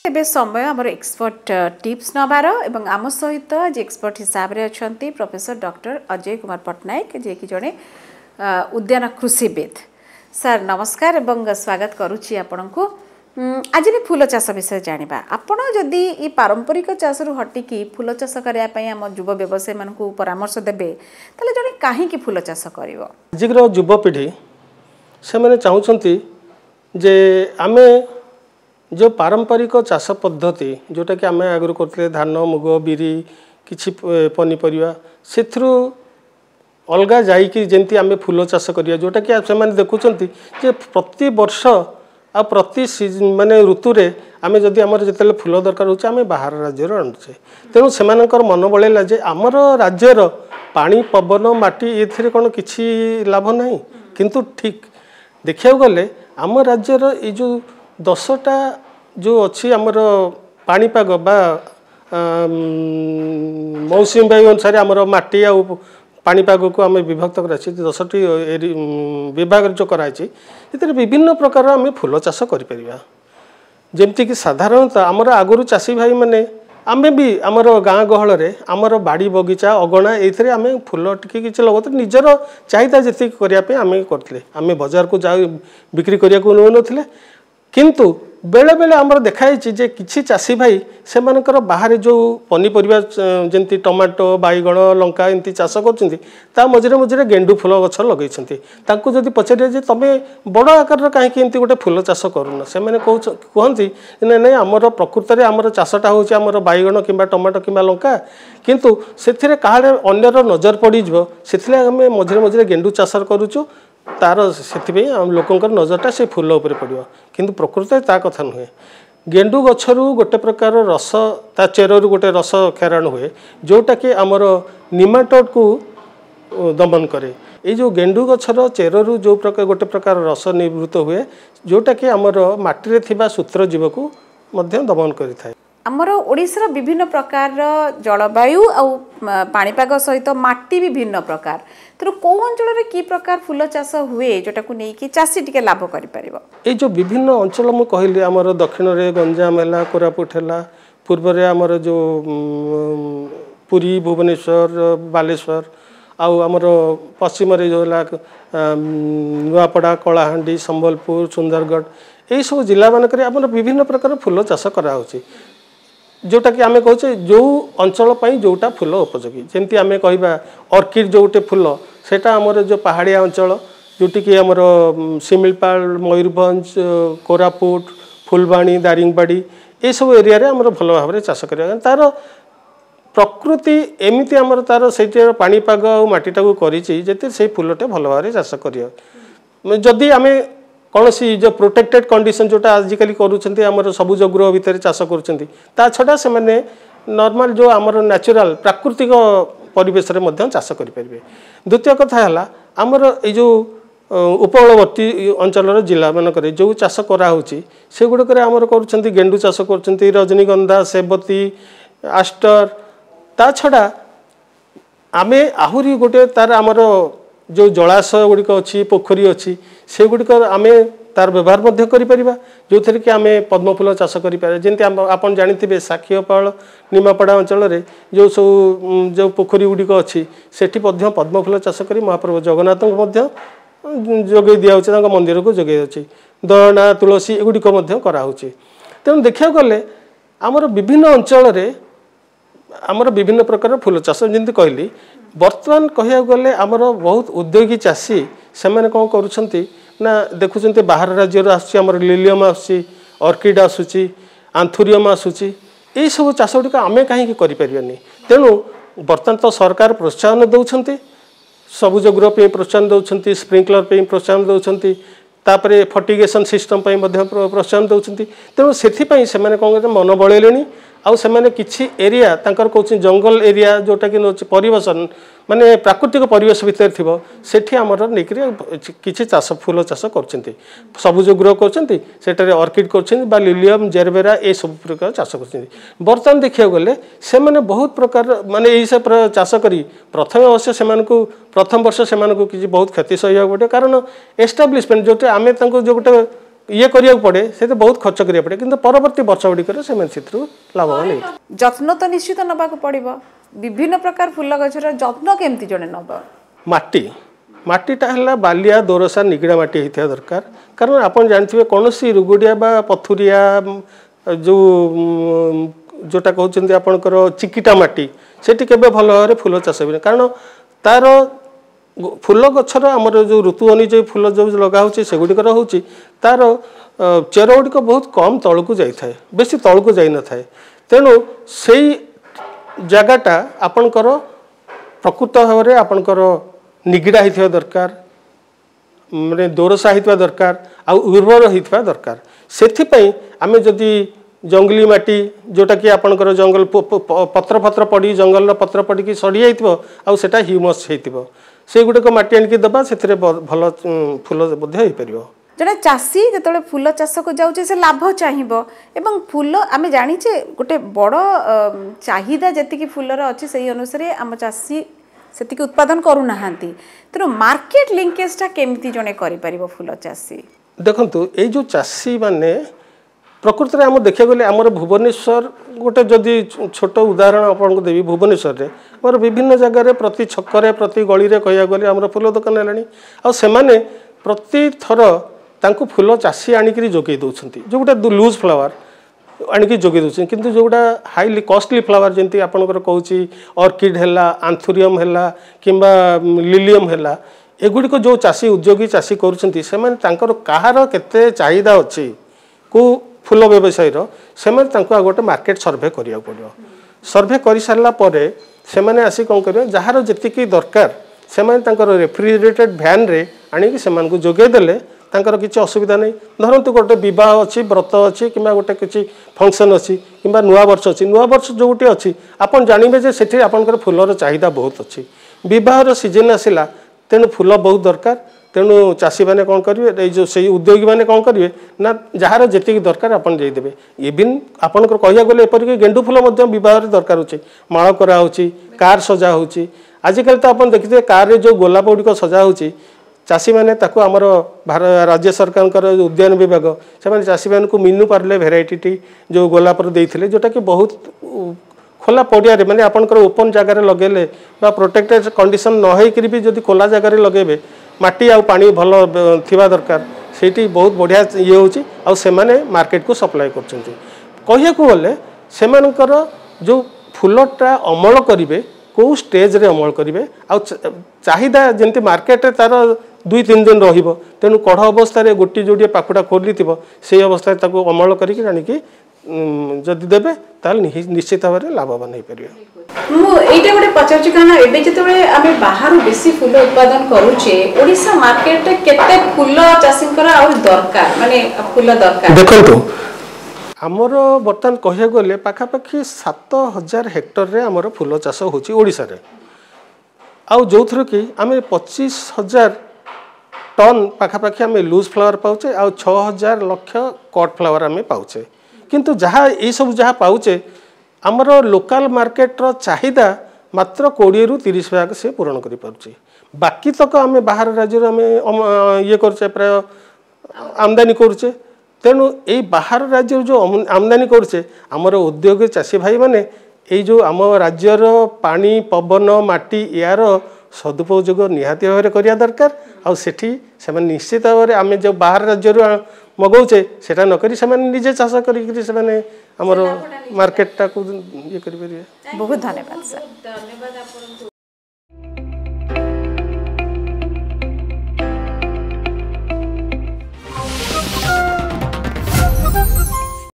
एबे समय आमर एक्सपर्ट टिप्स नबार एवं आम सहित जे एक्सपर्ट हिसाब रे अछंती प्रोफेसर डॉक्टर अजय कुमार पट्टनायक जे कि जड़े उद्यान कृषिविद। सर नमस्कार एवं स्वागत करुच्ची आपनको। आज भी फूल चाष विषय जानिबा आपण जदि ई पारंपरिक चाष रु हटिकी फूल चाष करिया पई हम युवा व्यवसायी मानकु परामर्श देबे तले जने काहे की फूल चाष करिवो। आजिकर युवपीढ़ी से मैंने चाहूँगी जे आमे जो पारंपरिक चाष पद्धति जोटा कि आम आगु करते धान मुग बिरी किछि पनीपरिया से अलग जाइकी जमी आम फूल चाष करिया जोटा कि से देखुंत जे प्रति वर्ष आ प्रति माने ऋतु रे आमे जदि आमर जिते फूल दरकार होचे आमे बाहर राज्य आणुचे तेणु से मन बड़ेला जे आमर राज्यर पानी पवन माटी ये कौन किछि लाभ नहीं किंतु ठीक देखा गले आम राज्यर ये जो 10टा जो अच्छी आमर पाणीपाग बा मौसुमी वायु अनुसार आमर माटी आ पाणीपाग को आम विभक्त कर 10टी विभाग जो कराई विभिन्न प्रकार आम फूल चाष करमती साधारणतः आमर आगुरी चाषी भाई मैंने आमे भी आमर गाँ गहल आमर बाड़ी बगीचा अगणा ये आम फूल टी कि लगते निजर चाहिदा जी करने आम करते आम बजार को जा बिक्री करने को नौ ना किंतु बेले बेले आमर देखाई जे किसी चाषी भाई से मानकर बाहर जो पनीपरिया जमी टमाटो बैगण लंका एमती चाष कर मझे मझे गेंडू फूल गछ लगे जदि पचारे जे तुम बड़ आकार कहीं एमती गोटे फूल चाष करूना से कहती ना आमर प्रकृत में आमर चाषटा हूँ आमर बैगण कि टमाटो कि लंका किंतु से कहाड़े अन्यर नजर पड़ से आम मझे मझे गेंडू चाष करुचु तार से लोकंर नजरटा से फूल उपर पड़ो किंतु प्रकृत ता कथा नुहे गेंडू गछरू गोटे प्रकार रस ता चेरु गोटे रस खेराण हुए जोटा कि आमर निमाटोड को दमन करे ये जो गेंडू गछर चेरु जो प्रकार गोटे प्रकार रस निवृत्त हुए जोटा कि आमर माटी थिबा सूत्र जीव को मध्य दमन करिथाय। आमर ओडिसा विभिन्न प्रकार जलवायु और पाणीपाग सहित माटी भी भिन्न प्रकार तेणु कौ अंचल कि प्रकार फूल चाष हुए जोटा को लेकिन चाषी टिके लाभ कर जो विभिन्न अंचल मुझे कहली आमर दक्षिण में गंजाम है कोरापुट है पूर्व में आमर जो पुरी भुवनेश्वर बालेश्वर आमर पश्चिम जो नुआपड़ा कलाहांडी संबलपुर सुंदरगढ़ यही सब जिला मानक आम विभिन्न प्रकार फूल चाष कराऊँच जोटा कि आम कहे जो अंचल जोटा फूल उपयोगी जमती आम कह अर्किड जो गोटे फूल सेटा आमर जो पहाड़िया अंचल जोटी कि आमर शिमिलपाल मयूरभंज कोरापुट फुलबाणी दारिंगबाड़ी ये सब एरिया रे आमर भल भाव में चाष कर तार प्रकृति एमती आमर तार से पाणीपाग मटीटा को करते से फूलटे भल भाव में चाष कर जदि आम कौन सी जो प्रोटेक्टेड कंडीशन जोटा आजिकल कर सबुज गृह भितर चाष कर छड़ा से मैंने नॉर्मल जो आमर नेचुरल प्राकृतिक परिवेश रे चाष करें। द्वितीय कथा है आमर ये जो उपकूलवर्ती अंचल जिला मानक जो चाष कराऊँच से गुड़क आमर कर गेंडू चाष कर रजनीगंधा सेबती आस्टर ता छड़ा आमे आहुरी गोटे तार आमर जो जलाशय गुड़िक अच्छी पोखरी अच्छी से गुड़िक आम तार व्यवहार करें जो थे कि आम पद्मफूल चाष करें आप जानते साक्षीपाल निमापड़ा अंचल जो सब जो पोखरी गुड़िक अच्छी सेठी पद्मफूल चाष कर महाप्रभु जगन्नाथ को जोगे दिया मंदिर को जोगे दयना तुलसी एगुड़िक कराऊँच तेणु देखा गले आमर विभिन्न अंचल आमर विभिन्न प्रकार फूल चाष जमी कहली बर्तमान कह गले आमर बहुत उद्योगी चाषी से मैंने कौन करुँच ना देखुं बाहर राज्य आमर लिलियम आसूँ अर्किड आसूँ आंथुरियम आसूँ यही सब चाष गुड़िक आम कहीं करें तेणु बर्तमान तो सरकार प्रोत्साहन दौरान सबुज गृह प्रोत्साहन दौरान स्प्रिंकलर प्रोत्साहन दौरान तापर फर्टिगेशन सिस्टम प्रोत्साहन दौरान तेणु से कौन मन बड़े आउ से किसी एरिया तांकर कौन जंगल एरिया जोटा कि परिवेश माने प्राकृतिक परिवेश भितर थी सेठी आमर नहीं कि चाष फूल चाष कर सबुज गृह कर अर्किड कर लिलियम जेरबेरा ये सब प्रकार चाष कर बर्तमान देखा गले से बहुत प्रकार माने यही सब चाष करी प्रथम अवश्य से प्रथम वर्ष से किसी बहुत क्षति सही पड़े कारण एस्टाब्लीशमेंट जो आम जो गोटे ये करिया पड़े से बहुत खर्च करिया पड़े किंतु परवर्ती वर्ष गुड़िक से लाभवान हो যত্ন তো নিশ্চিত নেବାକୁ পড়িব বিভিন্ন প্রকার ফুল গছর যত্ন কেমতি জনে নব माटी माटीटा है बालिया दोरसा निगिड़ा माटी होता दरकार कारण आप जानते कौन सी रुगुड़िया बा पथुरिया जो जोटा कहते आपणकर चिकिटा माटी सेठी केबे भल भाव फूल चाष हो कारण तार फूल गछर आमर जो ऋतु अनुଯାयी फूल जो लगा सेगुड़िक होची तार चेर गुड़िक बहुत कम तौक जाए बेसी तौक जाई न थाए तेणु से जगटा आपणकर प्रकृत भाव में आपणकर निगिड़ा होता दरकार माने दोरसा होता दरकार आ उर्वर होता दरकार से आम जदि जंगली माटी जोटा कि आपणकर जंगल पत्र फत्र पड़ी जंगल पत्र पड़ी सड़ी जाइए आटा ह्यूमस हो से गुड़िक माटी आनिक देवा से भल फूल हो पार जड़े चाषी जो फूल चाष को जाऊे से लाभ चाहिए एवं फूल आम जाचे गोटे बड़ चाहिदा जी फूलर अच्छी से अनुसार आम चाषी से उत्पादन करूना तेणु मार्केट लिंकेजटा केमती जड़े कर फूल चाषी देखु ये जो चाषी माने प्रकृति में आम देखा गले आमर भुवनेश्वर गोटे जदि छोट उदाहरण आपको देवी भुवनेश्वर में आम विभिन्न जगह प्रति छकरे प्रति गली में कह गले आम फूल दुकान है प्रति थर तांको फूल चाषी आनिक जोगे दौरान जो गोटे लूज फ्लावर आनिक जोगे दौरान किंतु जोटा हाईली कॉस्टली फ्लावर जमी आपंकर कहूँ ऑर्किड है आंथुरियम है कि लिलियम है एगुड़िक जो चाषी उद्योगी चाषी कर कहार केते चाहिदा अच्छी को फूल व्यवसायी से गोटे मार्केट सर्वे करा पड़ो सर्वे कर सारापर से आसी कौन कर जार जी दरकार से रेफ्रिजरेटेड भैन रे आनिक से जोगेदेले तांकर किसी असुविधा नहीं धरतु गोटे बह अच्छी व्रत अच्छी कि गोटे किसी फंक्शन अच्छी कि नुआ वर्ष अच्छी नुआ वर्ष जो गोटे अच्छी आपन जानवे जे सेठी आपनकर फूलर चाहिदा बहुत अच्छी बहर सीजन आसला तेणु फूल बहुत दरकार तेणु चाषी मैंने कौन करेंगे जो से उद्योगी मैंने कौन करेंगे ना जार जी दरकार आपन देदेवे इवन आपंकर कह गले एपरिक गेंडु फूल बह दरकार होची माल कराऊँच कार सजा होची आजिकल तो आप देखिए कार जो गोलाप गुड़िक सजा होची चाषी मैंने आमर राज्य सरकार उद्यान विभाग से चाषी मान को मिनु पार्ले भेराइटी जो गोलाप देते जोटा कि बहुत खोला पड़िया माने आपनकर ओपन जगार लगेले बा प्रोटेक्टेड कंडीशन न होकर भी जदि खोला जगार लगेबे माटी आ पानी भल थिबा दरकार सेठी बहुत बढ़िया ये होची आ से माने मार्केट को सप्लाई करछन्ती कहिया को गले सेमानकर जो फूलटा अमल करिवे को स्टेज रे अमल करिवे आ चाहिदा जंती मार्केट रे तार 2-3 दिन रहिबो तेणु कढ़ अवस्था रे गोटी जोड़ी पाखुड़ा खोली से अवस्था ताको अमल करिक आनिकी जदि देबे ताल निश्चित भाव में लाभवान हो पार मुझे गोटे पचार कारण एवं जो आम बाहर बेसी फूल उत्पादन करुचे ओडिशा मार्केट केते फूल चाषी दरकार माने फूल दरकार देखो आमर बर्तमान कह गले पाखापाखि 7,000 हेक्टर रे आमर फूल चाष होची ओडिशा रे आउ जो थर कि आम 25,000 टन पाखापाखि आम लूज फ्लावर पाउचे आउ 6,000 लक्ष कट फ्लावर आम पाउचे किंतु जहाँ ये सब जहाँ पाउचे आमर लोकल मार्केट रो चाहिदा मात्र 20-30 भाग से पूरण कर पारुचे बाकी तक आम बाहर राज्य आम ये करचे प्राय आमदानी करुचे तेणु यही बाहर राज्य जो आमदानी करुचे आमर उद्योग चाषी भाई माने ये जो आम राज्यर पानी पवन माटी यार सदुपयोग निहाती भाव में करिया दरकार आ सेठी से निश्चित भाव में आम जो बाहर राज्य मगौचे सेटा नकरी से निजे चाष करें आमर मार्केटा को ये कर बहुत धन्यवाद सर।